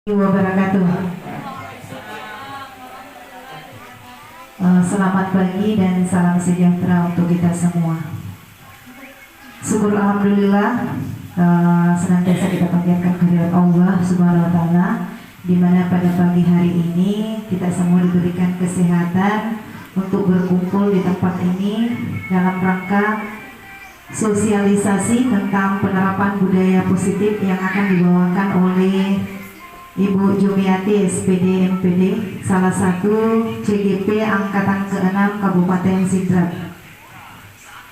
Wabarakatuh. Selamat pagi dan salam sejahtera untuk kita semua. Syukur alhamdulillah, senantiasa kita panjatkan kehadirat Allah Subhanahu wa taala, di mana pada pagi hari ini kita semua diberikan kesehatan untuk berkumpul di tempat ini dalam rangka sosialisasi tentang penerapan budaya positif yang akan dibawakan oleh Ibu Jumiati SPD MPD, salah satu CGP Angkatan ke-6 Kabupaten Sidrap.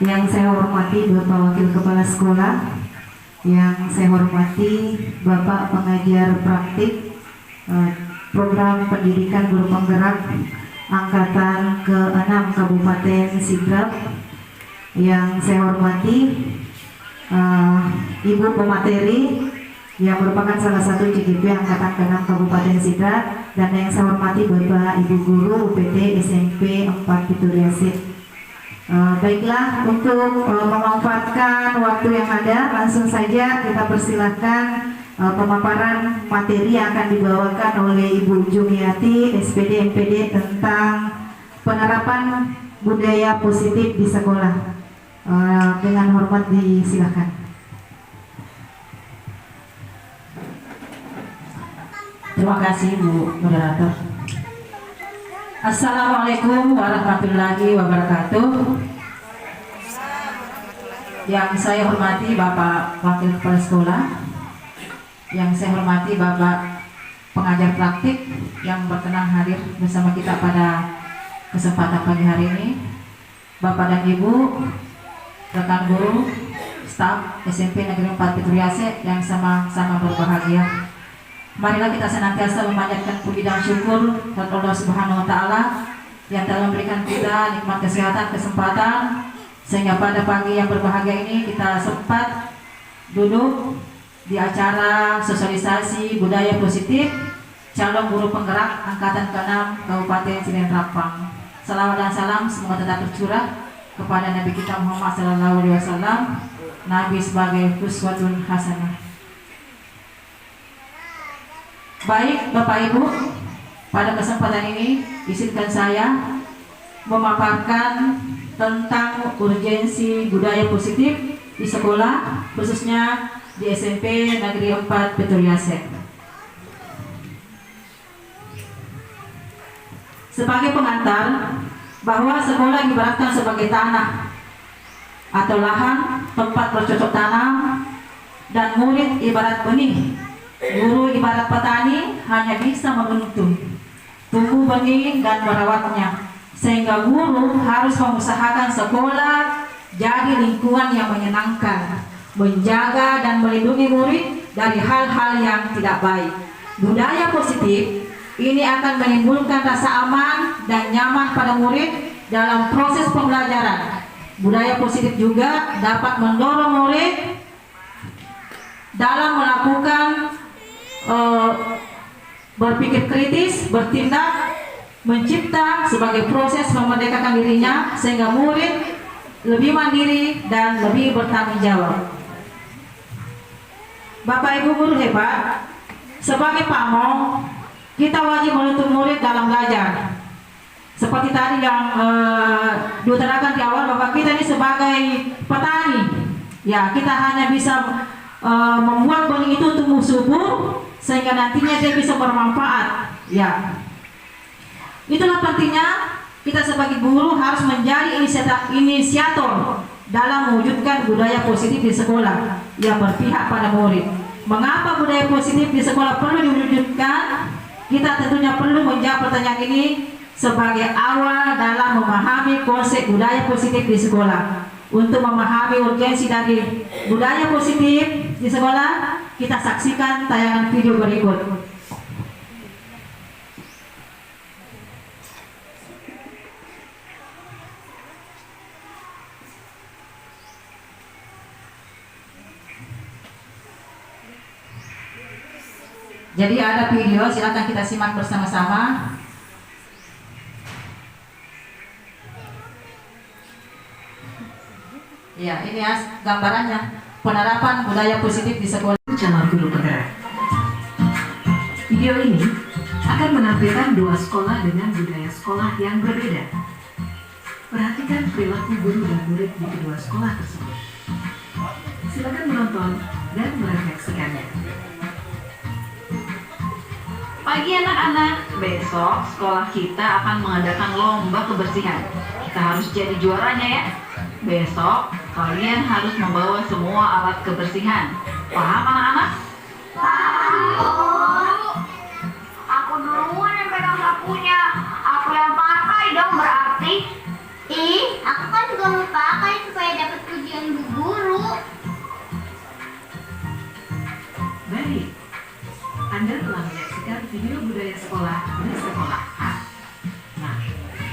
Yang saya hormati Bapak Wakil Kepala Sekolah, yang saya hormati Bapak Pengajar Praktik Program Pendidikan Guru Penggerak Angkatan ke-6 Kabupaten Sidrap, yang saya hormati Ibu Pemateri yang merupakan salah satu CGP Angkatan ke-6 Kabupaten Sidrap, dan yang saya hormati Bapak Ibu Guru UPT SMP 4 Pituriasit. Baiklah, untuk memanfaatkan waktu yang ada, langsung saja kita persilahkan pemaparan materi yang akan dibawakan oleh Ibu Jumiati SPD MPD tentang penerapan budaya positif di sekolah. Dengan hormat disilakan. Terima kasih Bu Moderator. Assalamualaikum warahmatullahi wabarakatuh. Yang saya hormati Bapak Wakil Kepala Sekolah, yang saya hormati Bapak Pengajar Praktik yang berkenan hadir bersama kita pada kesempatan pagi hari ini, Bapak dan Ibu, rekan guru, staf SMP Negeri 4 Pituriasit yang sama-sama berbahagia. Marilah kita senantiasa memanjatkan puji dan syukur kepada Allah Subhanahu wa taala yang telah memberikan kita nikmat kesehatan, kesempatan, sehingga pada pagi yang berbahagia ini kita sempat duduk di acara sosialisasi budaya positif calon guru penggerak angkatan ke-6 Kabupaten Sidrap. Salawat dan salam semoga tetap tercurah kepada Nabi kita Muhammad SAW, Nabi sebagai uswatun hasanah. Baik Bapak Ibu, pada kesempatan ini izinkan saya memaparkan tentang urgensi budaya positif di sekolah, khususnya di SMP Negeri 4 Pituriasit. Sebagai pengantar, bahwa sekolah diibaratkan sebagai tanah atau lahan tempat bercocok tanam, dan murid ibarat benih. Guru ibarat petani hanya bisa menuntun tumbuh benih dan merawatnya, sehingga guru harus mengusahakan sekolah jadi lingkungan yang menyenangkan, menjaga dan melindungi murid dari hal-hal yang tidak baik. Budaya positif ini akan menimbulkan rasa aman dan nyaman pada murid dalam proses pembelajaran. Budaya positif juga dapat mendorong murid dalam melakukan berpikir kritis, bertindak, mencipta sebagai proses memerdekakan dirinya, sehingga murid lebih mandiri dan lebih bertanggung jawab. Bapak Ibu guru hebat, sebagai pamong kita wajib menuntun murid dalam belajar. Seperti tadi yang diutarakan di awal, bahwa kita ini sebagai petani, ya kita hanya bisa membuat benih itu tumbuh subur sehingga nantinya dia bisa bermanfaat. Ya, itulah pentingnya kita sebagai guru harus menjadi inisiator dalam mewujudkan budaya positif di sekolah yang berpihak pada murid. Mengapa budaya positif di sekolah perlu diwujudkan? Kita tentunya perlu menjawab pertanyaan ini sebagai awal dalam memahami konsep budaya positif di sekolah. Untuk memahami urgensi dari budaya positif di sekolah, kita saksikan tayangan video berikut. Jadi ada video, silakan kita simak bersama-sama. Ya, ini ya gambarannya, penerapan budaya positif di sekolah calon guru penggerak. Video ini akan menampilkan dua sekolah dengan budaya sekolah yang berbeda. Perhatikan perilaku guru dan murid di kedua sekolah tersebut. Silakan menonton dan merefleksikannya. Pagi anak-anak, besok sekolah kita akan mengadakan lomba kebersihan. Kita harus jadi juaranya ya. Besok kalian harus membawa semua alat kebersihan. Paham anak-anak? Aku duluan yang pegang sapunya. Aku yang pakai dong berarti. Aku kan juga mau pakai supaya dapat pujian bu guru. Baik, Anda telah menyaksikan video budaya sekolah di sekolah A. Nah,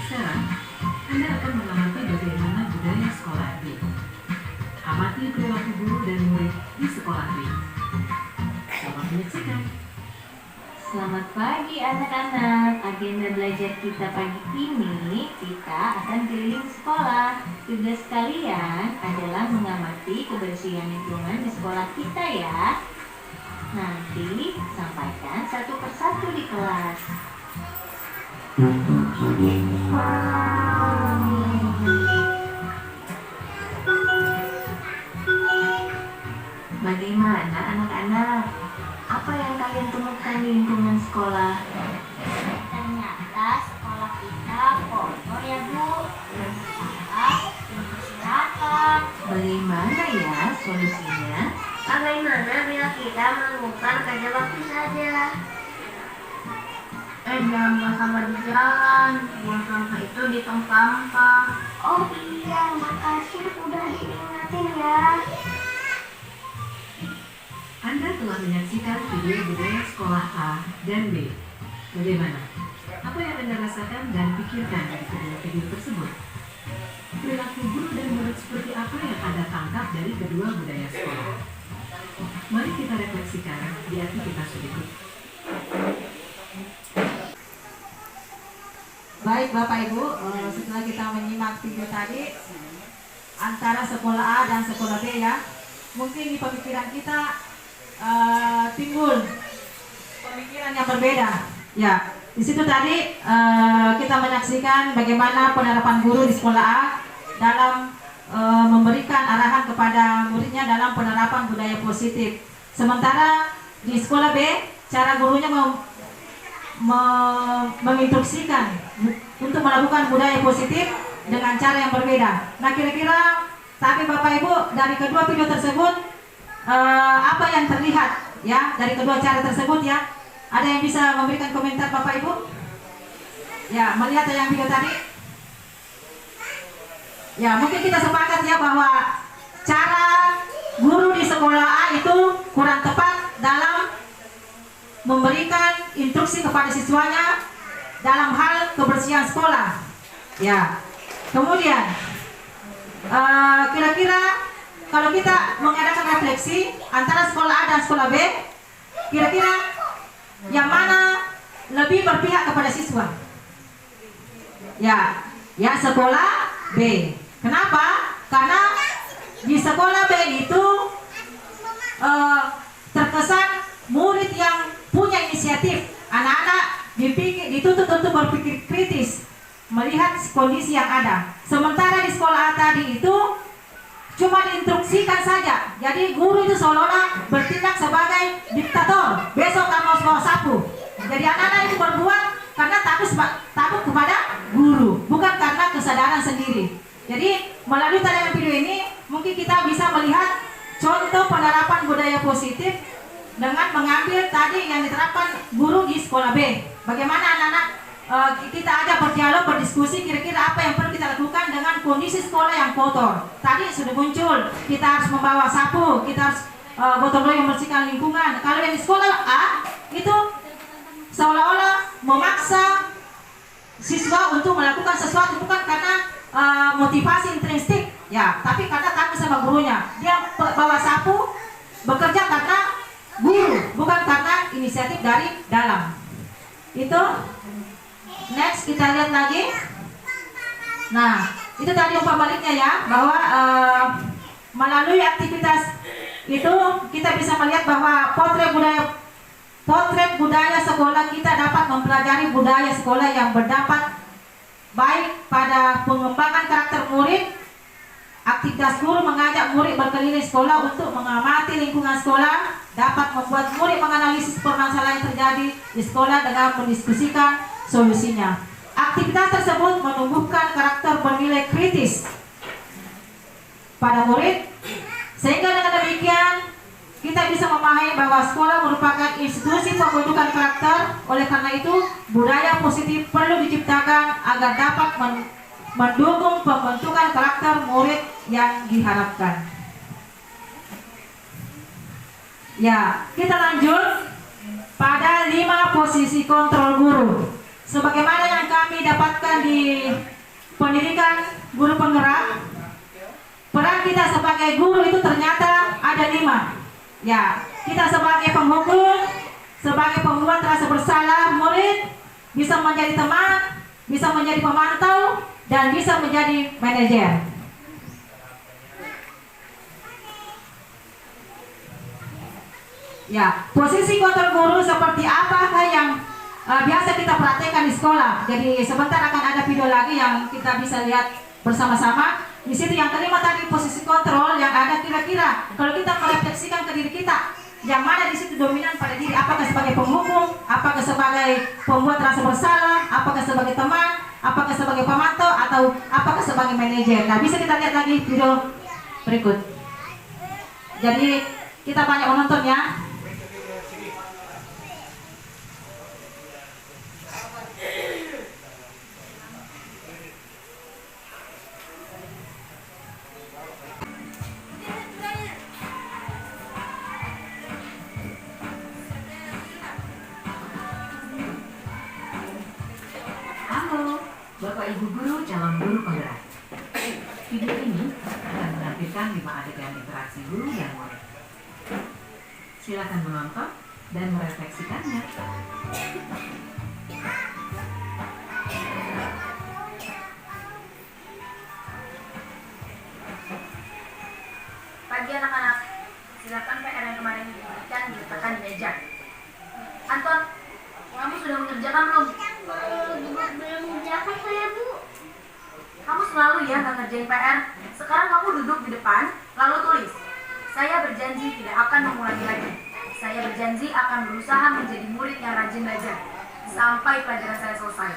sekarang Anda akan mengamati bagaimana budaya sekolah B. Amati perilaku guru dan murid di sekolah B. Selamat menyaksikan. Selamat pagi anak-anak. Agenda belajar kita pagi ini, kita akan keliling sekolah. Tugas kalian adalah mengamati kebersihan lingkungan di sekolah kita ya. Nanti sampaikan satu persatu di kelas. Bagaimana anak-anak? Apa yang kalian temukan di lingkungan sekolah? Ternyata sekolah kita kotor ya bu. Sampah yang berserakan. Bagaimana ya solusinya? Bagaimana bila kita melakukan pada waktu saja? Jangan buang sampah di jalan. Buang sampah itu di tong sampah. Oh iya, makasih udah diingatin ya. Anda telah menyaksikan video budaya sekolah A dan B. Bagaimana? Apa yang Anda rasakan dan pikirkan dari kedua video tersebut? Perilaku guru dan murid seperti apa yang Anda tangkap dari kedua budaya sekolah? Mari kita refleksikan di aktivitas berikut. Baik Bapak Ibu, setelah kita menyimak video tadi antara sekolah A dan sekolah B ya, mungkin di pemikiran kita timbul pemikiran yang berbeda. Ya, di situ tadi kita menyaksikan bagaimana penerapan guru di sekolah A dalam memberikan arahan kepada muridnya dalam penerapan budaya positif. Sementara di sekolah B, cara gurunya menginstruksikan untuk melakukan budaya positif dengan cara yang berbeda. Nah, kira-kira tapi Bapak Ibu dari kedua video tersebut apa yang terlihat ya dari kedua cara tersebut ya? Ada yang bisa memberikan komentar Bapak Ibu? Ya, melihat yang video tadi. Ya, mungkin kita sepakat ya bahwa cara guru di sekolah A itu kurang tepat dalam memberikan instruksi kepada siswanya dalam hal kebersihan sekolah. Ya, kemudian kira-kira kalau kita mengadakan refleksi antara sekolah A dan sekolah B, kira-kira yang mana lebih berpihak kepada siswa? Ya, sekolah B. Kenapa? Karena di sekolah B itu terkesan murid yang punya inisiatif. Anak-anak dituntut untuk berpikir kritis, melihat kondisi yang ada. Sementara di sekolah A tadi itu cuma diinstruksikan saja. Jadi guru itu seolah-olah bertindak sebagai diktator. Besok kamu harus bawa sapu. Jadi anak-anak itu berbuat karena takut kepada guru, bukan karena kesadaran sendiri. Jadi melalui tayangan video ini mungkin kita bisa melihat contoh penerapan budaya positif dengan mengambil tadi yang diterapkan guru di sekolah B. Bagaimana anak-anak kita ajak berdialog, berdiskusi kira-kira apa yang perlu kita lakukan dengan kondisi sekolah yang kotor. Tadi sudah muncul, kita harus membawa sapu, kita harus gotong royong membersihkan lingkungan. Kalau yang di sekolah A itu seolah-olah memaksa siswa untuk melakukan sesuatu bukan karena motivasi intrinsik ya, tapi karena takut sama gurunya. Dia bawa sapu, bekerja karena guru, bukan karena inisiatif dari dalam. Itu next kita lihat lagi. Nah, itu tadi umpan baliknya ya, bahwa melalui aktivitas itu kita bisa melihat bahwa potret budaya potret budaya sekolah, kita dapat mempelajari budaya sekolah yang berdampak baik pada pengembangan karakter murid. Aktivitas guru mengajak murid berkeliling sekolah untuk mengamati lingkungan sekolah, dapat membuat murid menganalisis permasalahan yang terjadi di sekolah dengan mendiskusikan solusinya. Aktivitas tersebut menumbuhkan karakter bernilai kritis pada murid, sehingga dengan demikian kita bisa memahami bahwa sekolah merupakan institusi pembentukan karakter. Oleh karena itu, budaya positif perlu diciptakan agar dapat mendukung pembentukan karakter murid yang diharapkan. Ya, kita lanjut pada 5 posisi kontrol guru. Sebagaimana yang kami dapatkan di pendidikan guru penggerak, peran kita sebagai guru itu ternyata ada 5. Ya, kita sebagai penghukum, sebagai pembuat rasa bersalah murid, bisa menjadi teman, bisa menjadi pemantau, dan bisa menjadi manajer. Ya, posisi kontrol guru seperti apakah yang biasa kita praktekkan di sekolah. Jadi sebentar akan ada video lagi yang kita bisa lihat bersama-sama. Di situ yang kelima tadi posisi kontrol yang ada kira-kira kalau kita merefleksikan ke diri kita, yang mana di situ dominan pada diri, apakah sebagai penghukum, apakah sebagai pembuat rasa bersalah, apakah sebagai teman, apakah sebagai pemantau, atau apakah sebagai manajer. Nah, bisa kita lihat lagi video berikut. Jadi kita banyak menonton ya. Halo, Bapak Ibu Guru calon guru penggerak. Video ini akan menampilkan 5 adegan interaksi guru dan murid. Silakan menonton dan merefleksikannya. Pagi anak-anak, silakan PR yang kemarin diberikan diletakkan di meja. Anton, kamu sudah mengerjakan belum? Belum mengerjakan saya, Bu. Kamu selalu ya nggak ngerjain PR. Sekarang kamu duduk di depan, lalu tulis. Saya berjanji tidak akan mengulangi lagi. Saya berjanji akan berusaha menjadi murid yang rajin belajar sampai pelajaran saya selesai.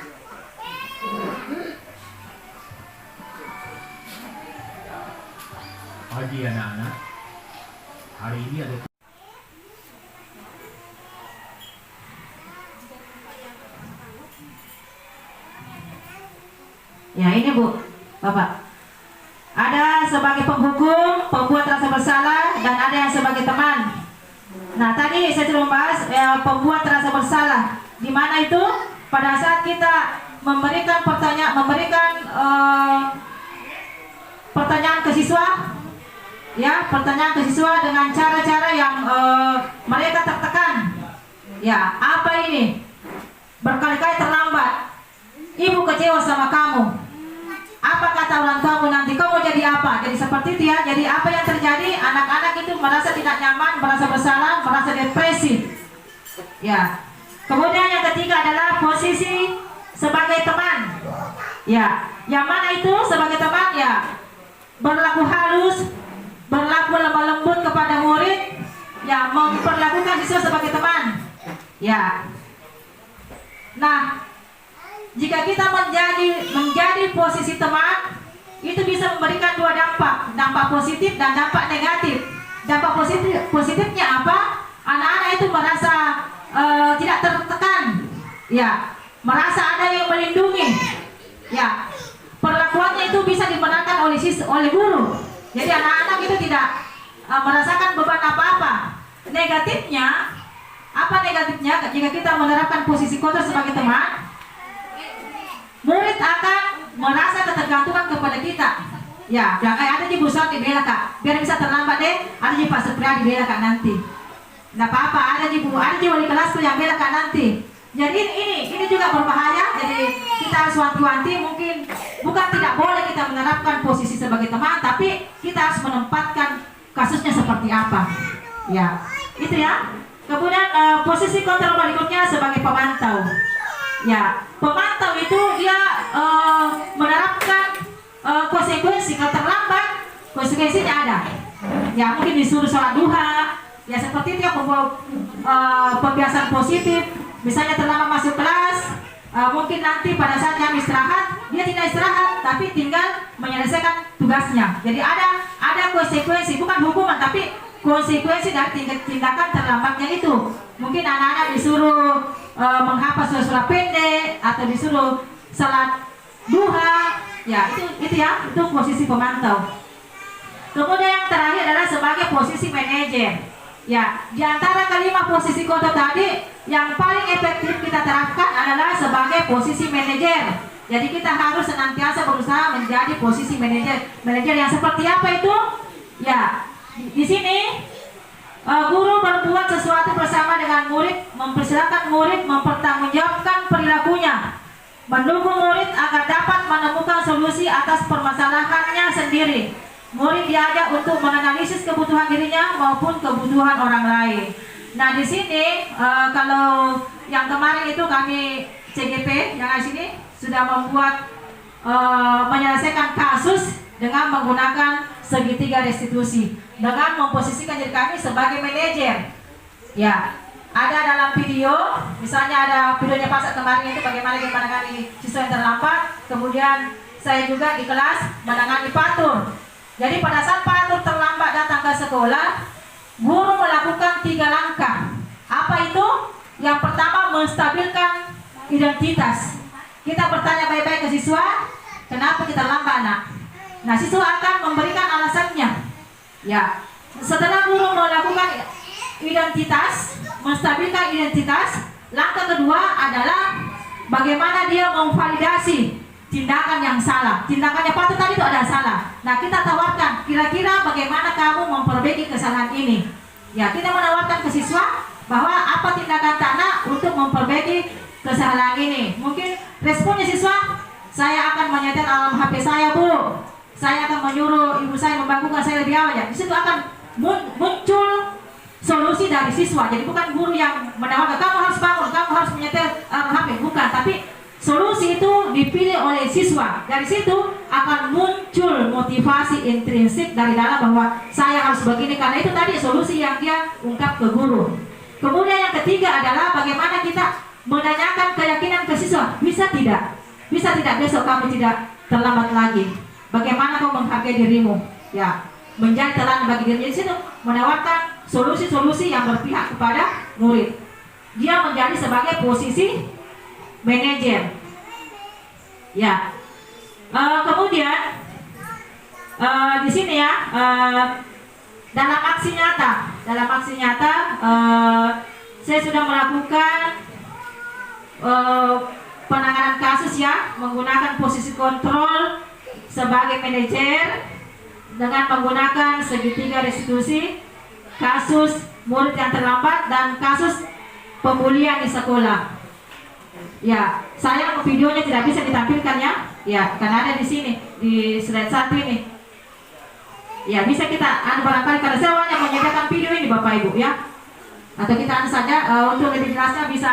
Pagi anak-anak, hari ini ada Ya, ini Bu, Bapak. Ada sebagai penghukum, pembuat rasa bersalah, dan ada yang sebagai teman. Nah, tadi saya sudah membahas pembuat rasa bersalah. Di mana itu pada saat kita memberikan pertanyaan ke siswa, ya, pertanyaan ke siswa dengan cara-cara yang mereka tertekan. Ya, apa ini? Berkali-kali terlambat. Ibu kecewa sama kamu. Apa kata orang tuamu nanti? Kamu jadi apa? Jadi seperti itu ya. Jadi apa yang terjadi? Anak-anak itu merasa tidak nyaman, merasa bersalah, merasa depresi. Ya. Kemudian yang ketiga adalah posisi sebagai teman. Ya. Yang mana itu sebagai teman? Ya. Berlaku halus, berlaku lemah lembut kepada murid. Ya. Memperlakukan siswa sebagai teman. Ya. Nah, jika kita menjadi posisi teman, itu bisa memberikan 2 dampak positif dan dampak negatif. Dampak positifnya apa? Anak-anak itu merasa tidak tertekan, ya, merasa ada yang melindungi, ya, perlakuannya itu bisa dimenangkan oleh guru. Jadi anak-anak itu tidak merasakan beban apa-apa. Negatifnya, apa negatifnya? Jika kita menerapkan posisi kontrol sebagai teman, murid akan merasa ketergantungan kepada kita. Ya, bilang, ada di Bu Sot dibela Kak, biar bisa terlambat deh. Ada di Pak Supriya dibela Kak nanti. Nggak apa-apa, ada di wali kelasku yang bela Kak nanti. Jadi ini juga berbahaya. Jadi kita harus wanti-wanti. Mungkin bukan tidak boleh kita menerapkan posisi sebagai teman, tapi kita harus menempatkan kasusnya seperti apa. Ya, itu ya. Kemudian posisi kontrol berikutnya sebagai pemantau. Ya, pemantau itu dia menerapkan konsekuensi. Kalau terlambat, konsekuensinya ada. Ya, mungkin disuruh sholat duha. Ya, seperti itu ya, pembiasaan positif. Misalnya terlambat masuk kelas, mungkin nanti pada saat jam istirahat, dia tidak istirahat, tapi tinggal menyelesaikan tugasnya. Jadi ada konsekuensi, bukan hukuman, tapi konsekuensi dari tindakan terlambatnya itu. Mungkin anak-anak disuruh menghafal surah pendek atau disuruh salat duha. Ya, itu posisi pemantau. Kemudian yang terakhir adalah sebagai posisi manajer. Ya, di antara kelima posisi kontrol tadi, yang paling efektif kita terapkan adalah sebagai posisi manajer. Jadi kita harus senantiasa berusaha menjadi posisi manajer. Manajer yang seperti apa itu? Ya, di sini guru berbuat sesuatu bersama dengan murid, mempersilahkan murid mempertanggungjawabkan perilakunya, mendukung murid agar dapat menemukan solusi atas permasalahannya sendiri. Murid diajak untuk menganalisis kebutuhan dirinya maupun kebutuhan orang lain. Nah, di sini kalau yang kemarin itu kami CGP yang di sini sudah membuat menyelesaikan kasus dengan menggunakan segitiga restitusi dengan memposisikan diri kami sebagai manajer. Ya, ada dalam video, misalnya ada videonya pas kemarin itu bagaimana kita menangani siswa yang terlambat. Kemudian saya juga di kelas menangani patur. Jadi pada saat patur terlambat datang ke sekolah, guru melakukan 3 langkah. Apa itu? Yang pertama, menstabilkan identitas. Kita bertanya baik-baik ke siswa, kenapa kita lambat, nak? Nah, siswa akan memberikan alasannya. Ya, setelah guru melakukan identitas, menstabilkan identitas, langkah kedua adalah bagaimana dia memvalidasi tindakan yang salah. Tindakannya patut tadi itu ada salah. Nah, kita tawarkan, kira-kira bagaimana kamu memperbaiki kesalahan ini. Ya, kita menawarkan ke siswa bahwa apa tindakan tanah untuk memperbaiki kesalahan ini. Mungkin responnya siswa, saya akan menyetel alarm HP saya, Bu. Saya akan menyuruh ibu saya membangunkan saya lebih awal. Ya, di situ akan muncul solusi dari siswa. Jadi bukan guru yang menawarkan kamu harus bangun, kamu harus menyetel alarm HP, bukan, tapi solusi itu dipilih oleh siswa. Dari situ akan muncul motivasi intrinsik dari dalam bahwa saya harus begini, karena itu tadi solusi yang dia ungkap ke guru. Kemudian yang ketiga adalah bagaimana kita menanyakan keyakinan ke siswa. Bisa tidak besok kamu tidak terlambat lagi. Bagaimana kau menghargai dirimu? Ya, menjadi teladan bagi dirinya. Di situ menawarkan solusi-solusi yang berpihak kepada murid. Dia menjadi sebagai posisi manajer. Ya, kemudian di sini ya, dalam aksi nyata, saya sudah melakukan penanganan kasus ya, menggunakan posisi kontrol sebagai manajer dengan menggunakan segitiga restitusi, kasus murid yang terlambat dan kasus pembulian di sekolah. Ya, saya videonya tidak bisa ditampilkan ya. Ya, karena ada di sini di slide 1 ini. Ya, bisa kita barangkali karena saya hanya menyediakan video ini Bapak Ibu ya. Atau kita saja untuk lebih jelasnya bisa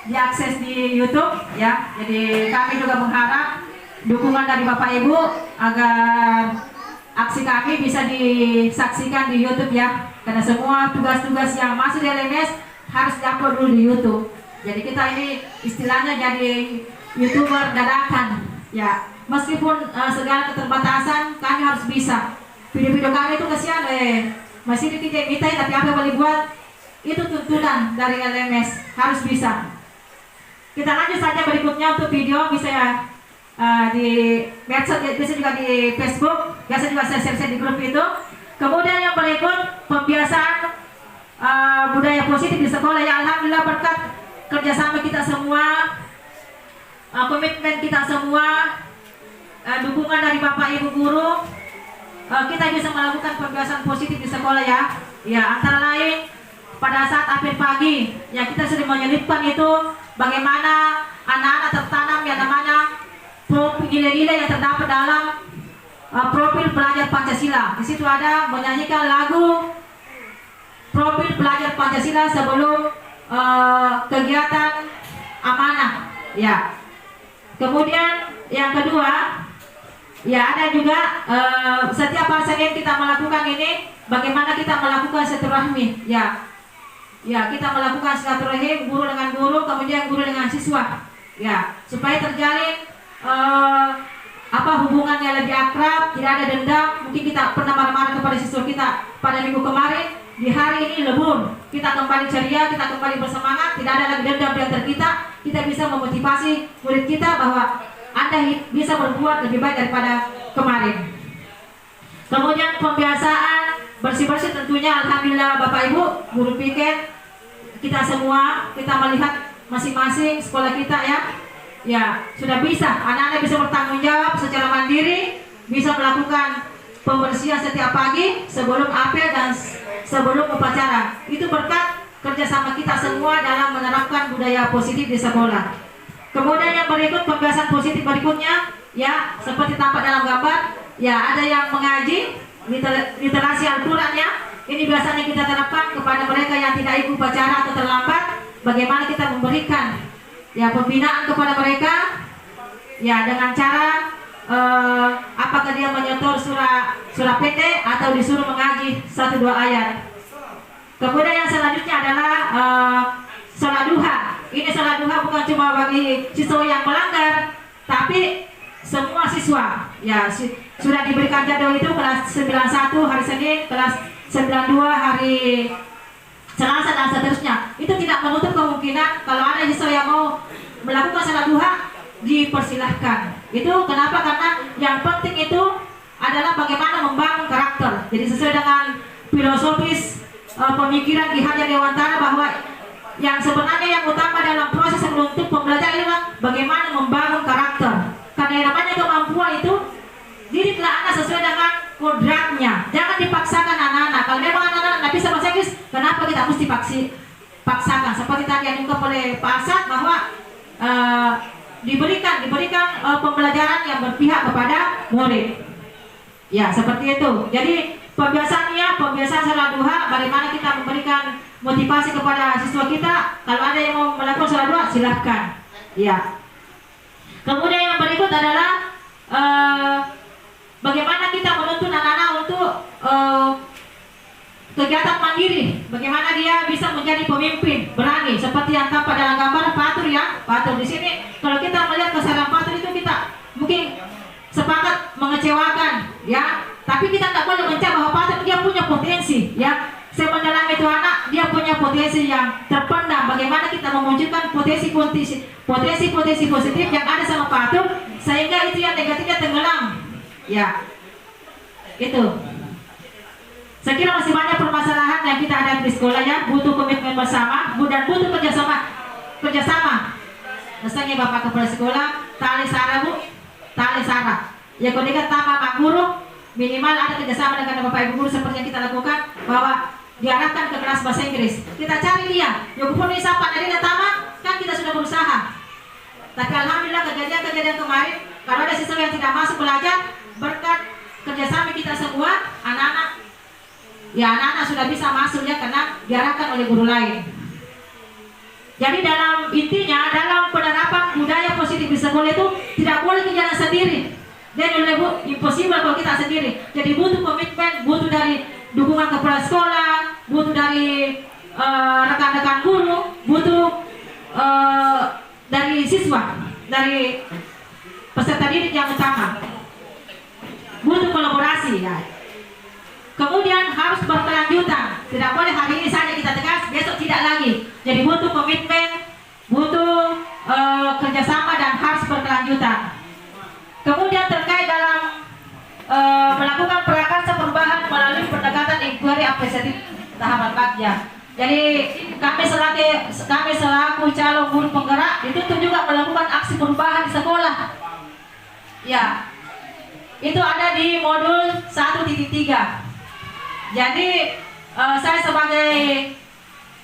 diakses di YouTube ya. Jadi kami juga mengharap dukungan dari Bapak Ibu agar aksi kami bisa disaksikan di YouTube ya. Karena semua tugas-tugas yang masuk di LMS harus diupload dulu di YouTube. Jadi kita ini istilahnya jadi YouTuber dadakan ya. Meskipun segala keterbatasan kami harus bisa. Video-video kami itu kasihan masih diminta tapi apa yang boleh buat, itu tuntutan dari LMS, harus bisa. Kita lanjut saja berikutnya untuk video, bisa ya di medsos, bisa juga di Facebook, biasa juga saya share di grup itu. Kemudian yang berikut, pembiasaan budaya positif di sekolah ya. Alhamdulillah berkat kerjasama kita semua, komitmen kita semua, dukungan dari Bapak Ibu guru, kita bisa melakukan pembiasaan positif di sekolah ya. Ya, antara lain pada saat apel pagi ya, kita sudah menyelipkan itu bagaimana anak-anak tertanam yang namanya nilai-nilai yang terdapat dalam profil pelajar Pancasila. Di situ ada menyanyikan lagu profil pelajar Pancasila sebelum kegiatan amanah. Ya. Kemudian yang kedua, ya ada juga setiap hari Senin kita melakukan ini, bagaimana kita melakukan silaturahmi. Ya, kita melakukan silaturahim guru dengan guru, kemudian guru dengan siswa. Ya, supaya terjalin hubungannya lebih akrab, tidak ada dendam. Mungkin kita pernah marah-marah kepada siswa kita pada minggu kemarin, di hari ini lebur, kita kembali ceria, kita kembali bersemangat, tidak ada lagi dendam di antara kita. Kita bisa memotivasi murid kita bahwa Anda bisa berbuat lebih baik daripada kemarin. Kemudian pembiasaan bersih-bersih tentunya, alhamdulillah Bapak Ibu, guru piket, kita semua, kita melihat masing-masing sekolah kita ya sudah bisa, anak-anak bisa bertanggung jawab secara mandiri, bisa melakukan pembersihan setiap pagi sebelum apel dan sebelum upacara. Itu berkat kerjasama kita semua dalam menerapkan budaya positif di sekolah. Kemudian yang berikut, pembahasan positif berikutnya, ya seperti tampak dalam gambar, ya ada yang mengaji literasi Al-Quran ya. Ini biasanya kita terapkan kepada mereka yang tidak ikut upacara atau terlambat. Bagaimana kita memberikan ya pembinaan kepada mereka, ya dengan cara apakah dia menyetor surah pendek atau disuruh mengaji 1-2 ayat. Kemudian yang selanjutnya adalah sholat duha. Ini sholat duha bukan cuma bagi siswa yang melanggar, tapi semua siswa. Ya sudah diberikan jadwal itu, kelas 91 hari Senin, kelas 92 hari Selasa dan seterusnya. Itu tidak menutup kemungkinan kalau ada siswa yang mau melakukan sholat duha, dipersilahkan. Itu kenapa? Karena yang penting itu adalah bagaimana membangun karakter. Jadi sesuai dengan filosofis pemikiran Ki Hajar Dewantara bahwa yang sebenarnya yang utama dalam proses untuk pembelajaran adalah bagaimana membangun karakter. Karena yang namanya kemampuan itu didiklah anak sesuai dengan kodratnya. Jangan dipaksakan anak-anak. Kalau memang anak-anak tidak bisa bahasa Inggris, kenapa kita mesti paksakan? Seperti tadi yang diungkap oleh Pak Asad bahwa diberikan pembelajaran yang berpihak kepada murid. Ya seperti itu. Jadi pembiasaan sholat duha, bagaimana kita memberikan motivasi kepada siswa kita. Kalau ada yang mau melakukan sholat duha, silahkan. Ya. Kemudian yang berikut adalah bagaimana kita menuntun anak-anak untuk kegiatan mandiri. Bagaimana dia bisa menjadi pemimpin, berani. Seperti yang tampak dalam gambar Fatur ya. Fatur di sini. Kalau kita melihat kesalahan Fatur itu, kita mungkin sepakat mengecewakan, ya. Tapi kita tidak boleh mencap bahwa Fatur dia punya potensi, ya. Semendalam itu anak, dia punya potensi yang terpendam. Bagaimana kita memunculkan potensi positif yang ada sama Fatur, sehingga itu yang negatifnya tenggelam, ya. Itu. Saya kira masih banyak permasalahan yang kita hadapi di sekolah ya. Butuh komitmen bersama dan butuh kerjasama. Misalnya Bapak Kepala Sekolah, tali sarah. Ya kalau dia tambah Pak Guru, minimal ada kerjasama dengan Bapak Ibu Guru seperti yang kita lakukan, bahwa diarahkan ke kelas bahasa Inggris. Kita cari dia, ya pun ini siapa dari datama, kan kita sudah berusaha. Tapi alhamdulillah kejadian kemarin, kalau ada siswa yang tidak masuk belajar, berkat kerjasama kita semua, anak-anak sudah bisa masuk ya, karena diarahkan oleh guru lain. Jadi dalam intinya, dalam penerapan budaya positif di sekolah itu tidak boleh jalan sendiri. Dan impossible kalau kita sendiri. Jadi butuh komitmen, butuh dari dukungan kepala sekolah, butuh dari rekan-rekan guru, butuh dari siswa, dari peserta didik yang utama. Butuh kolaborasi ya. Kemudian harus berkelanjutan. Tidak boleh hari ini saja kita tegas, besok tidak lagi. Jadi butuh komitmen, butuh kerjasama dan harus berkelanjutan. Kemudian terkait dalam melakukan prakarsa perubahan melalui pendekatan inquiry apresiatif tahapan bagja. Jadi kami selaku calon guru penggerak dituntut juga melakukan aksi perubahan di sekolah. Ya, itu ada di modul 1.3. Jadi saya sebagai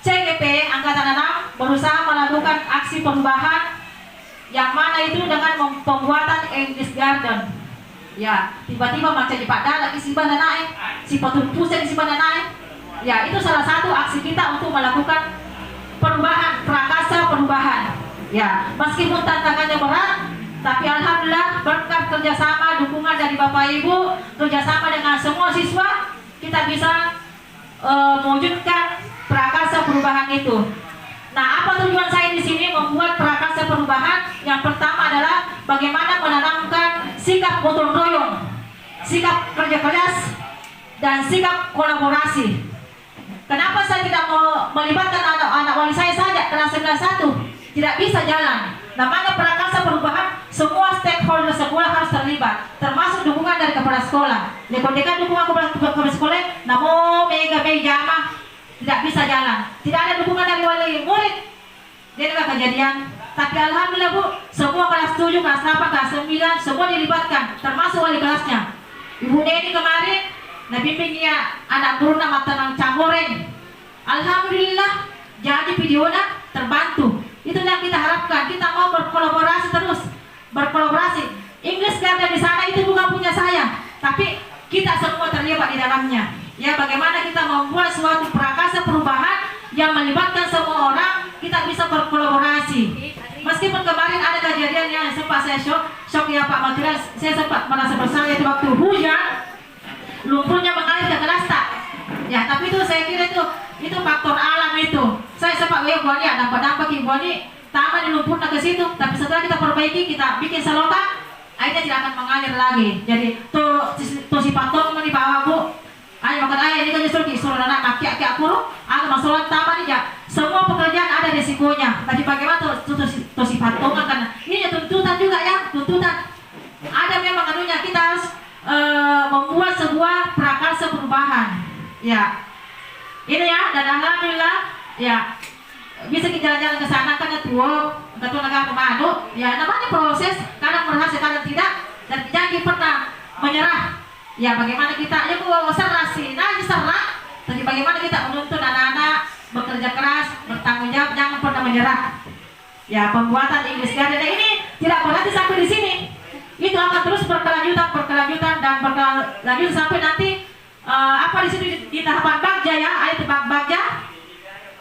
CGP Angkatan 6 berusaha melakukan aksi perubahan yang mana itu dengan pembuatan English Garden. Ya, tiba-tiba macam di Padang lagi si bana naik, si patung pusat si bana naik. Ya, itu salah satu aksi kita untuk melakukan perubahan, prakarsa perubahan. Ya, meskipun tantangannya berat, tapi alhamdulillah berkat kerjasama, dukungan dari Bapak Ibu, kerjasama dengan semua siswa, kita bisa mewujudkan prakarsa perubahan itu. Nah, apa tujuan saya di sini membuat prakarsa perubahan? Yang pertama adalah bagaimana menanamkan sikap gotong royong, sikap kerja keras, dan sikap kolaborasi. Kenapa saya tidak mau melibatkan anak-anak wali saya saja kelas 91? Tidak bisa jalan. Namanya prakarsa perubahan, semua stakeholder sekolah harus terlibat, termasuk dukungan dari kepala sekolah. Lekondekan dukungan kepala sekolah, namo mega jama, tidak bisa jalan. Tidak ada dukungan dari wali murid, dia juga kejadian. Tapi alhamdulillah Bu, semua kelas 7, kelas 8, kelas 9, semua dilibatkan, termasuk wali kelasnya. Ibu Neni kemarin, bimbingnya anak guru nama tenang Cangoreng. Alhamdulillah, jadi videonya terbantu. Itu yang kita harapkan. Kita mau berkolaborasi terus, berkolaborasi. English Garden di sana itu bukan punya saya, tapi kita semua terlibat di dalamnya. Ya, bagaimana kita membuat suatu prakarsa perubahan yang melibatkan semua orang, kita bisa berkolaborasi. Meskipun kemarin ada kejadian yang sempat saya shock ya Pak Menteri, saya sempat merasa bersalah itu waktu hujan, lumpurnya mengalir ke kelas tak. Ya, tapi itu saya kira itu faktor alam itu. Saya sempat buani ada dampak buani tambah di lumpurnya ke situ, tapi setelah kita perbaiki, kita bikin selokan, airnya tidak akan mengalir lagi. Jadi tuh si patong di bawah Bu. Ayo makan ayah ini kan justru anak maki aku masalah tambah nih ya. Semua pekerjaan ada resikonya. Tapi bagaimana tuh si patong kan ini tuntutan juga ya, tuntutan. Ada memang anunya, kita harus membuat sebuah prakarsa perubahan. Ya, ini ya, dan alhamdulillah ya bisa kita jalan-jalan ke sana kan ketua negara Manado. Ya, namanya proses, kadang berhasil, kadang tidak, dan jangan pernah menyerah. Ya, bagaimana kita serah tapi bagaimana kita menuntun anak-anak bekerja keras, bertanggung jawab, jangan pernah menyerah. Ya, pembuatan English Garden ini tidak berhenti sampai di sini. Itu akan terus berkelanjutan dan berkelanjutan sampai nanti di sini di tahapan bagja ya, ada bagja.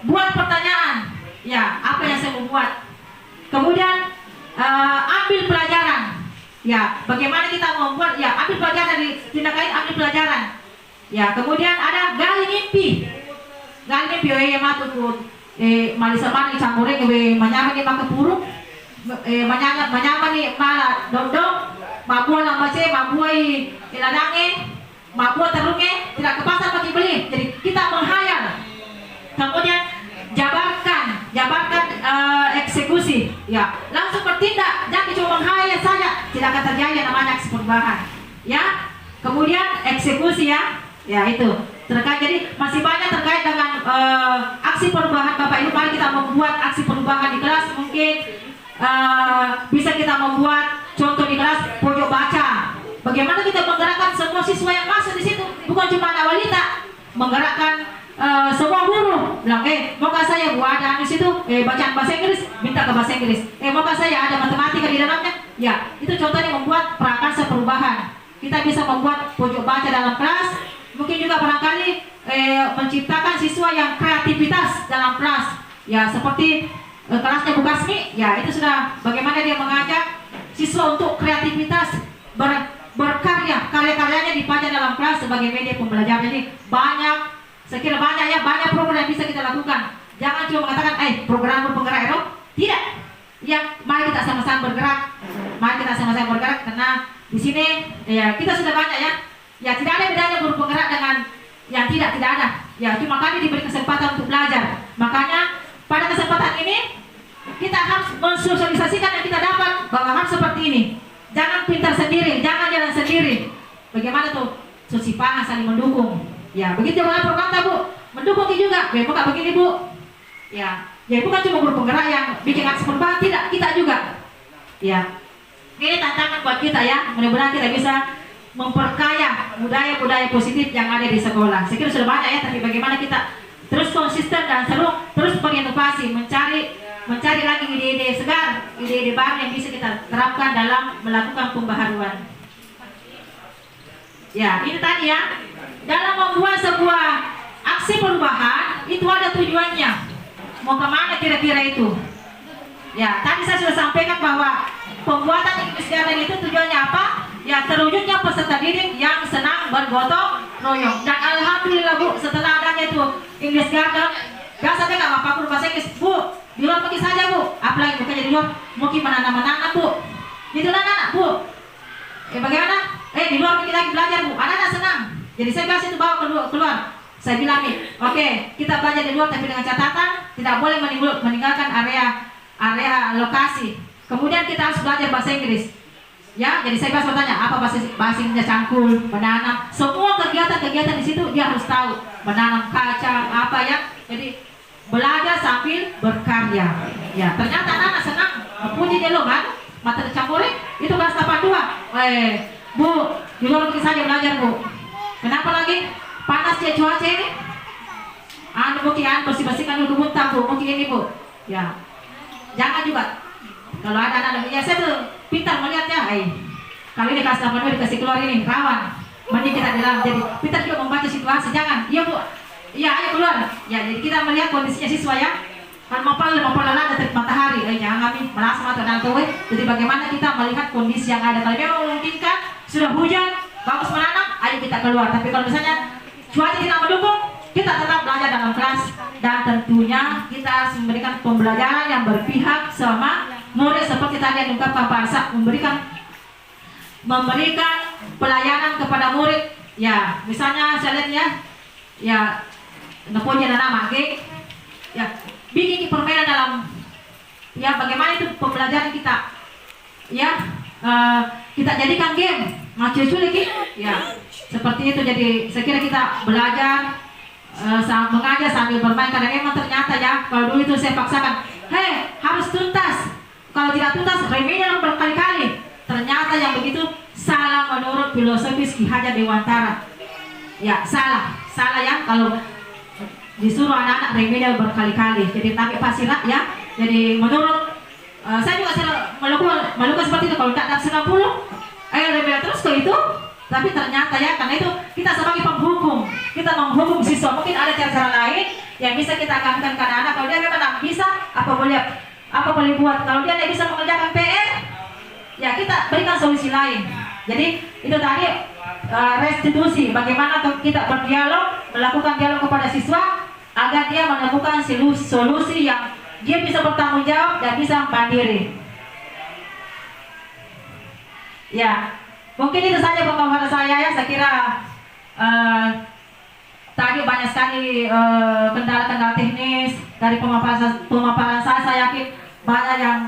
Buat pertanyaan, ya apa yang saya mau buat. Kemudian ambil pelajaran. Ya, bagaimana kita membuat, ya ambil pelajaran dari tindakan, ambil pelajaran. Ya, kemudian ada gali mimpi. Gali mimpi matut malisa mani campurnya manyaman di makapurung. Manyaman ni mala dondong, mabuan lang base, mabuay iladange, mabuan terunge, tidak ke pasar pagi beli. Jadi kita menghayal. Kemudian jabarkan eksekusi. Ya, langsung bertindak, jangan cuma menghayal saja, tidak akan terjadi namanya aksi perubahan. Ya, kemudian eksekusi ya. Ya itu terkait, jadi masih banyak terkait dengan aksi perubahan Bapak Ibu. Mari kita membuat aksi perubahan di kelas. Mungkin bisa kita membuat contoh di kelas pojok baca. Bagaimana kita menggerakkan semua siswa yang masuk di situ, bukan cuma anak wanita, menggerakkan semua guru. Bilang, maukah saya buat ada di situ bacaan bahasa Inggris, minta ke bahasa Inggris. Maukah saya ada matematika di dalamnya? Ya, itu contohnya membuat prakarsa perubahan. Kita bisa membuat pojok baca dalam kelas. Mungkin juga barangkali menciptakan siswa yang kreativitas dalam kelas. Ya, seperti kelasnya Bu Kasmi, ya itu sudah bagaimana dia mengajak siswa untuk kreativitas, berkarya, karya-karyanya dipajang dalam kelas sebagai media pembelajaran. Jadi banyak, saya kira banyak ya, banyak program yang bisa kita lakukan. Jangan cuma mengatakan, program berpenggerak itu tidak. Ya, mari kita sama-sama bergerak, karena di sini ya kita sudah banyak ya. Ya, tidak ada bedanya guru penggerak dengan yang tidak ada. Ya, cuma kami diberi kesempatan untuk belajar. Makanya pada kesempatan ini kita harus mensosialisasikan yang kita dapat bahwa harus seperti ini. Jangan pintar sendiri, jangan jalan sendiri. Bagaimana tuh? Suci pangan saling mendukung. Ya, begitu juga program Bu. Mendukung juga. Bukan begini Bu. Ya, jadi bukan cuma guru penggerak yang bikin aksi perubahan, tidak, kita juga. Ya. Ini tantangan buat kita ya. Mudah-mudahan kita bisa memperkaya budaya-budaya positif yang ada di sekolah. Saya kira sudah banyak ya, tapi bagaimana kita terus konsisten dan terus berinovasi, mencari lagi ide-ide segar, ide-ide baru yang bisa kita terapkan dalam melakukan pembaharuan. Ya, ini tadi ya, dalam membuat sebuah aksi perubahan itu ada tujuannya. Mau kemana kira-kira itu? Ya, tadi saya sudah sampaikan bahwa pembuatan English Garden itu tujuannya apa? Ya, terwujudnya peserta didik yang senang bergotong royong. Dan alhamdulillah Bu, setelah adanya itu English Garden, biasanya nggak apa-apa Bu bahasa Inggris, Bu, di luar pergi saja Bu, apalagi bukan jadi luar, mungkin menanam-menanam Bu, itulah anak Bu. Bagaimana? Di luar pergi lagi belajar Bu, anak-anak senang. Jadi saya biasa itu bawa keluar. Saya bilang nih, oke, kita belajar di luar tapi dengan catatan tidak boleh meninggalkan area lokasi. Kemudian kita harus belajar bahasa Inggris. Ya, jadi saya biasa bertanya, apa bahasa Inggrisnya cangkul, menanam, semua kegiatan-kegiatan di situ dia harus tahu. Menanam kacang, apa ya. Jadi belajar sambil berkarya. Ya, ternyata anak-anak senang. Puji dia loh kan, materi campuri itu kelas 82. Bu, di luar pergi saja belajar Bu. Kenapa lagi? Panas ya cuaca ini. Mungkin bersih-bersihkan dulu muntah Bu, mungkin ini Bu. Ya, jangan juga. Kalau ada anak-anak, ya saya tuh pintar melihatnya. Kalau ini kelas 82 dikasih keluar ini rawan, mending kita di dalam. Jadi pintar juga membaca situasi. Jangan, iya Bu, iya ayo keluar. Ya, jadi kita melihat kondisinya siswa ya. Kalau mau lelah ada terik matahari, jangan kami melasem atau nanti. Jadi bagaimana kita melihat kondisi yang ada. Kalau memang memungkinkan sudah hujan, bagus menanam, ayo kita keluar. Tapi kalau misalnya cuaca tidak mendukung, kita tetap belajar dalam kelas. Dan tentunya kita harus memberikan pembelajaran yang berpihak sama murid seperti tadi yang diungkapkan Pak Arsa, memberikan pelayanan kepada murid. Ya, misalnya saya lihat ya punya nama ya bikin permainan dalam ya bagaimana itu pembelajaran kita ya kita jadikan game macam lagi ya seperti itu. Jadi saya kira kita belajar mengajar sambil bermain karena memang ternyata ya kalau dulu itu saya paksakan harus tuntas, kalau tidak tuntas remedial berkali-kali. Ternyata yang begitu salah menurut filosofis Ki Hajar Dewantara. Ya salah ya kalau disuruh anak-anak remedial berkali-kali. Jadi tapi pasirat ya. Jadi menurut saya juga melakukan seperti itu. Kalau tak ada 90 remedial terus ke itu. Tapi ternyata ya karena itu kita sebagai penghukum, kita menghukum siswa. Mungkin ada cara-cara lain yang bisa kita agamkan ke anak-anak. Kalau dia memang tak bisa, apa boleh buat. Kalau dia tidak bisa mengerjakan PR, ya kita berikan solusi lain. Jadi itu tadi restitusi, bagaimana kita berdialog, melakukan dialog kepada siswa agar dia menemukan solusi yang dia bisa bertanggung jawab dan bisa mandiri. Ya, mungkin itu saja pemaparan saya ya. Saya kira tadi banyak sekali kendala-kendala teknis dari pemaparan saya yakin banyak yang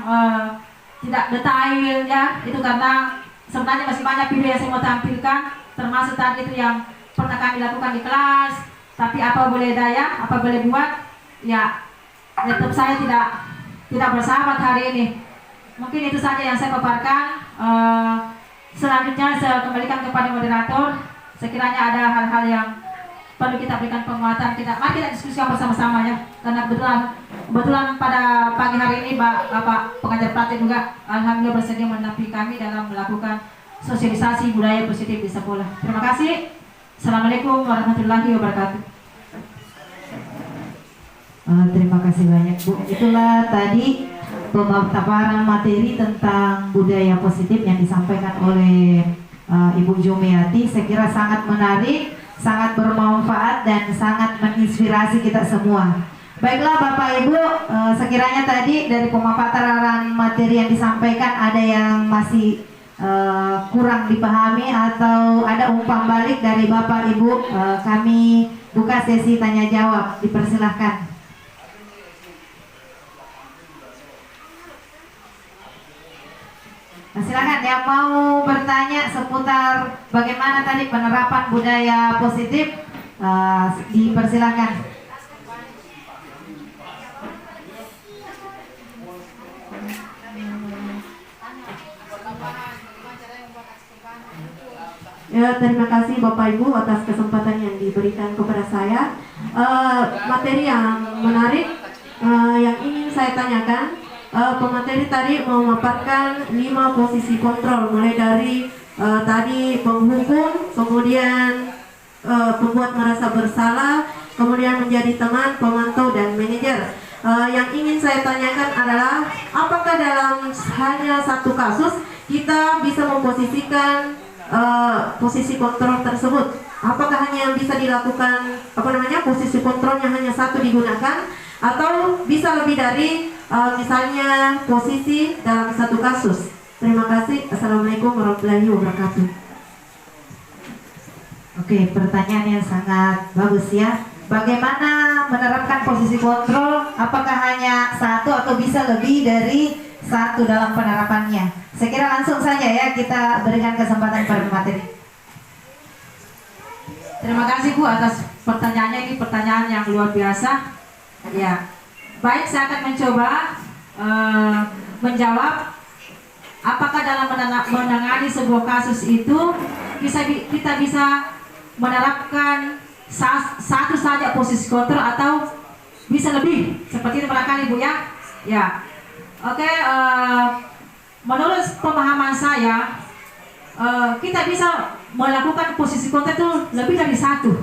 tidak detail ya. Itu karena sebenarnya masih banyak video yang saya mau tampilkan, termasuk tadi itu yang pernah kami lakukan di kelas. Tapi apa boleh daya, apa boleh buat, ya laptop saya tidak bersahabat hari ini. Mungkin itu saja yang saya paparkan. Selanjutnya saya kembalikan kepada moderator. Sekiranya ada hal-hal yang perlu kita berikan penguatan, mari kita diskusikan bersama-sama ya. Karena kebetulan pada pagi hari ini Bapak pengajar praktik juga alhamdulillah bersedia menampingi kami dalam melakukan sosialisasi budaya positif di sekolah. Terima kasih. Assalamualaikum warahmatullahi wabarakatuh. Terima kasih banyak Bu. Itulah tadi pemaparan materi tentang budaya positif yang disampaikan oleh Ibu Jumiati. Saya kira sangat menarik, sangat bermanfaat dan sangat menginspirasi kita semua. Baiklah Bapak Ibu, sekiranya tadi dari pemaparan materi yang disampaikan ada yang masih kurang dipahami atau ada umpan balik dari Bapak Ibu, kami buka sesi tanya jawab. Dipersilahkan. Silakan yang mau bertanya seputar bagaimana tadi penerapan budaya positif, dipersilakan. Ya, terima kasih Bapak Ibu atas kesempatan yang diberikan kepada saya. Materi yang menarik yang ingin saya tanyakan. Pemateri tadi memaparkan 5 posisi kontrol, mulai dari tadi penghukum, kemudian pembuat merasa bersalah, kemudian menjadi teman, pemantau, dan manajer. Yang ingin saya tanyakan adalah apakah dalam hanya satu kasus kita bisa memposisikan posisi kontrol tersebut? Apakah hanya yang bisa dilakukan posisi kontrolnya hanya satu digunakan, atau bisa lebih dari misalnya posisi dalam satu kasus? Terima kasih. Assalamualaikum warahmatullahi wabarakatuh. Oke, pertanyaan yang sangat bagus ya. Bagaimana menerapkan posisi kontrol? Apakah hanya satu atau bisa lebih dari satu dalam penerapannya? Saya kira langsung saja ya kita berikan kesempatan pada materi. Terima kasih Bu atas pertanyaannya, ini pertanyaan yang luar biasa. Ya, baik, saya akan mencoba menjawab. Apakah dalam menangani sebuah kasus itu kita bisa menerapkan satu saja posisi kontrol atau bisa lebih seperti itu barangkali Bu ya? Ya, oke. Menurut pemahaman saya, kita bisa melakukan posisi kontrol itu lebih dari satu.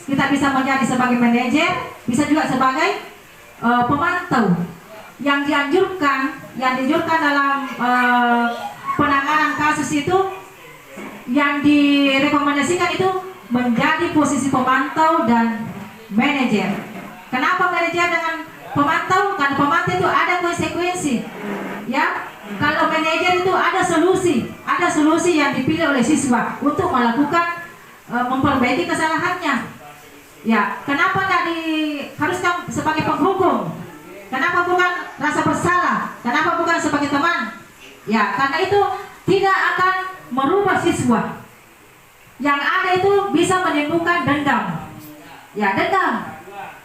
Kita bisa menjadi sebagai manajer, bisa juga sebagai pemantau. Yang dianjurkan dalam penanganan kasus itu, yang direkomendasikan itu menjadi posisi pemantau dan manajer. Kenapa manajer dengan pemantau? Karena pemantau itu ada konsekuensi, ya. Kalau manajer itu ada solusi yang dipilih oleh siswa untuk melakukan memperbaiki kesalahannya. Ya, kenapa tidak diharuskan sebagai penghukum? Kenapa bukan rasa bersalah? Kenapa bukan sebagai teman? Ya, karena itu tidak akan merubah siswa. Yang ada itu bisa menimbulkan dendam. Ya, dendam.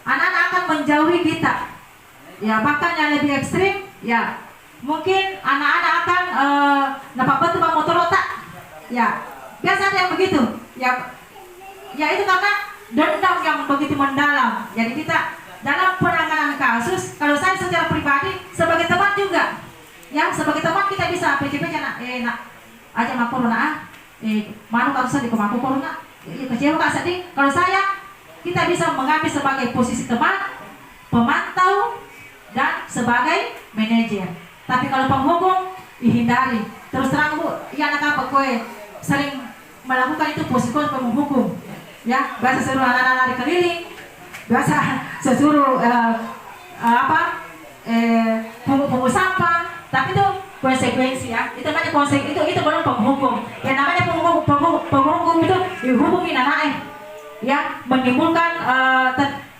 Anak-anak akan menjauhi kita. Ya, bahkan yang lebih ekstrim, ya mungkin anak-anak akan nampak betul motor otak. Ya, biasa ada yang begitu. Ya itu karena dendam yang begitu mendalam. Jadi kita dalam penanganan kasus, kalau saya secara pribadi sebagai teman juga, ya sebagai teman kita bisa PCP nak aja mak corona manu kalau sedih kemaku corona kecewa kak sedih. Kalau saya kita bisa mengambil sebagai posisi teman, pemantau, dan sebagai manajer. Tapi kalau penghukum dihindari. Terus terang Bu, ya anak apa kue sering melakukan itu posisi penghukum. Ya, biasa suruh anak-anak lari keliling, biasa suruh pungut sampah. Tapi itu konsekuensi ya. Itu namanya itu belum penghukum. Yang namanya penghukum itu dihukumi anaknya. Ya,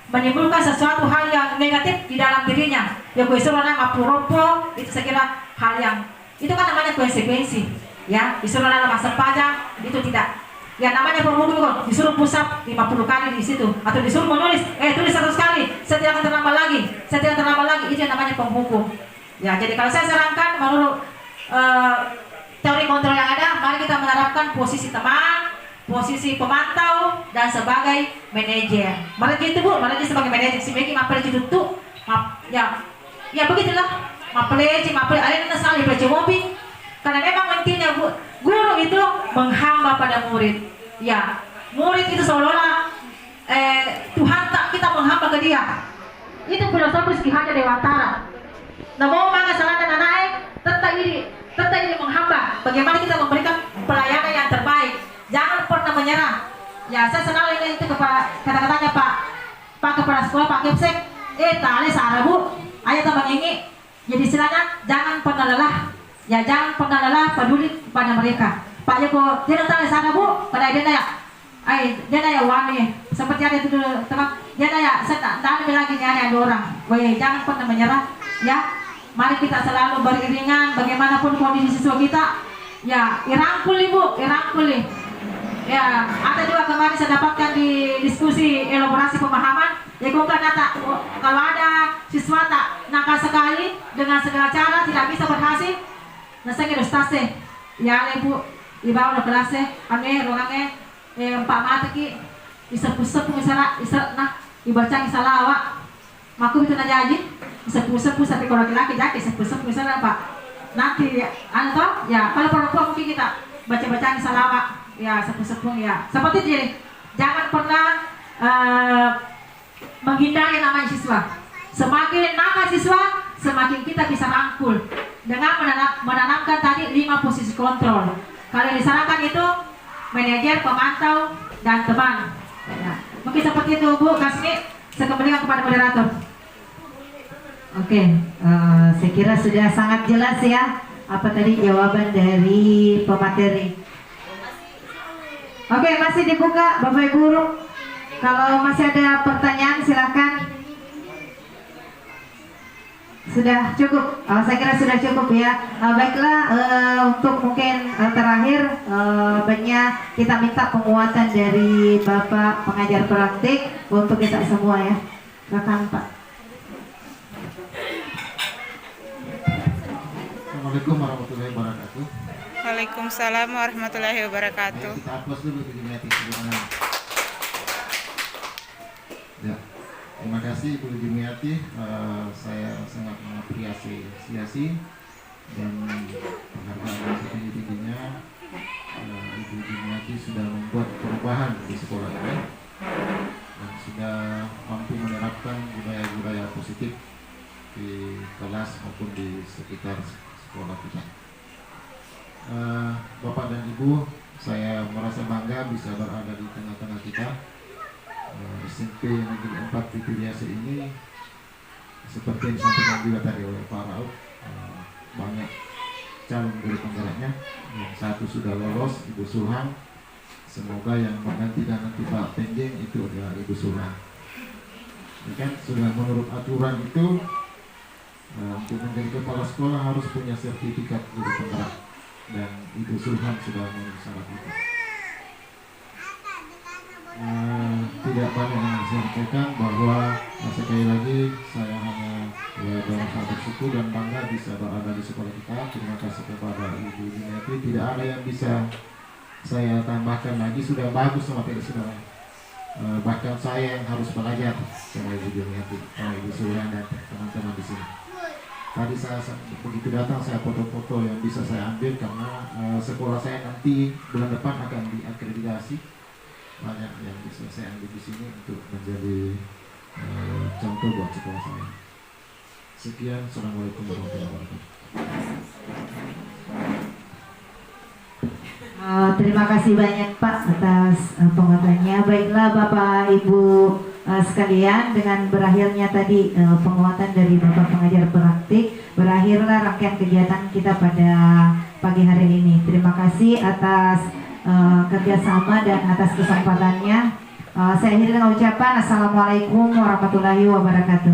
menimbulkan sesuatu hal yang negatif di dalam dirinya. Ya disuruh anak mapuropo, itu saya kira hal yang itu kan namanya konsekuensi. Ya, disuruh anak masuk pajak, itu tidak. Ya namanya penghukum itu disuruh pusap 50 kali di situ, atau disuruh menulis, tulis 100 kali, saya tidak akan terlambat lagi, itu yang namanya penghukum. Ya, jadi kalau saya sarankan menurut teori kontrol yang ada, mari kita menerapkan posisi teman, posisi pemantau, dan sebagai manajer. Mari gitu Bu, mari sebagai manajer si Meki mapel itu tuh, ya begitulah, mapel alin nasali pelece mobil. Karena memang intinya Bu, guru itu menghamba pada murid. Ya, murid itu seolah-olah Tuhan tak kita menghamba ke dia. Itu filosofis Ki Hajar Dewantara. Nah, mau mana salah dan anak tetap ini menghamba. Bagaimana kita memberikan pelayanan yang terbaik. Jangan pernah menyerah. Ya, saya senang ini itu kata-katanya Pak Kepala Sekolah, Pak Kepsek. Tali sarah Bu, ayo teman ini. Jadi istilahnya jangan pernah lelah. Ya, jangan pernah lelah peduli pada mereka. Pak Joko, dia tali sarah Bu, pada dia ya wani. Seperti ada itu dulu teman. Dia ya, saya tak lagi nyari ada orang. Jangan pernah menyerah. Ya, mari kita selalu beriringan bagaimanapun kondisi siswa kita. Ya, irangkuli Bu, irangkuli. Ya, ada juga kemarin saya dapatkan di diskusi elaborasi pemahaman. Ya, kalau ada siswa tak nakal sekali dengan segala cara tidak bisa berhasil, nah saya kira stase. Ya, Bu, di bawah kelasnya, ane orangnya empat mata ki, isepu misalnya, dibaca salawat. Maku itu najaji, isepu sampai kalau laki-laki jadi isepu misalnya Pak. Nanti ya kalau perempuan mungkin kita baca salawat. Ya, sepuh ya. Seperti ini, jangan pernah menghindari namanya siswa. Semakin nakal siswa, semakin kita bisa rangkul dengan menanamkan tadi 5 posisi kontrol. Kalau yang disarankan itu manajer, pemantau, dan teman. Ya. Mungkin seperti itu Bu Kasmi. Saya kembalikan kepada moderator. Oke, saya kira sudah sangat jelas ya apa tadi jawaban dari pemateri. Oke, masih dibuka Bapak Ibu Guru. Kalau masih ada pertanyaan silakan. Sudah cukup, saya kira sudah cukup ya. Baiklah, untuk mungkin terakhir banyak kita minta penguatan dari Bapak pengajar praktik untuk kita semua ya. Silakan Pak. Assalamualaikum warahmatullahi wabarakatuh. Waalaikumsalam warahmatullahi wabarakatuh. Kita aplaus dulu Bu Jumiati sebelumnya. Ya, terima kasih Bu Jumiati. Saya sangat mengapresiasi dan penghargaan yang setinggi-tingginya. Ibu Jumiati sudah membuat perubahan di sekolah ini dan sudah mampu menerapkan budaya-budaya positif di kelas maupun di sekitar sekolah kita. Bapak dan Ibu, saya merasa bangga bisa berada di tengah-tengah kita. SMP Negeri 4 Pitu Riasi ini seperti yang disampaikan juga tadi oleh Pak Rauf, banyak calon guru penggeraknya. Yang satu sudah lolos, Ibu Sulhan. Semoga yang menggantikan nanti Pak Penjeng itu adalah Ibu Sulhan. Ya kan, sudah menurut aturan itu untuk menjadi kepala sekolah harus punya sertifikat guru penggerak dan Ibu Sulhan sudah memenuhi syarat itu. Tidak banyak yang saya sampaikan bahwa sekali lagi saya hanya berasa bersyukur dan bangga bisa berada di sekolah kita. Terima kasih kepada Ibu Jumiati. Tidak ada yang bisa saya tambahkan lagi, sudah bagus sama materi sudah. Bahkan saya yang harus belajar sama Ibu Jumiati, sama Ibu Sulhan dan teman-teman di sini. Tadi saya begitu datang saya foto-foto yang bisa saya ambil karena sekolah saya nanti bulan depan akan diakreditasi. Banyak yang bisa saya ambil di sini untuk menjadi contoh buat sekolah saya. Sekian, Assalamualaikum warahmatullahi wabarakatuh. Terima kasih banyak Pak atas penguatannya. Baiklah Bapak Ibu sekalian, dengan berakhirnya tadi penguatan dari Bapak pengajar praktik, berakhirlah rangkaian kegiatan kita pada pagi hari ini. Terima kasih atas kerjasama dan atas kesempatannya. Saya akhiri dengan ucapan Assalamualaikum warahmatullahi wabarakatuh.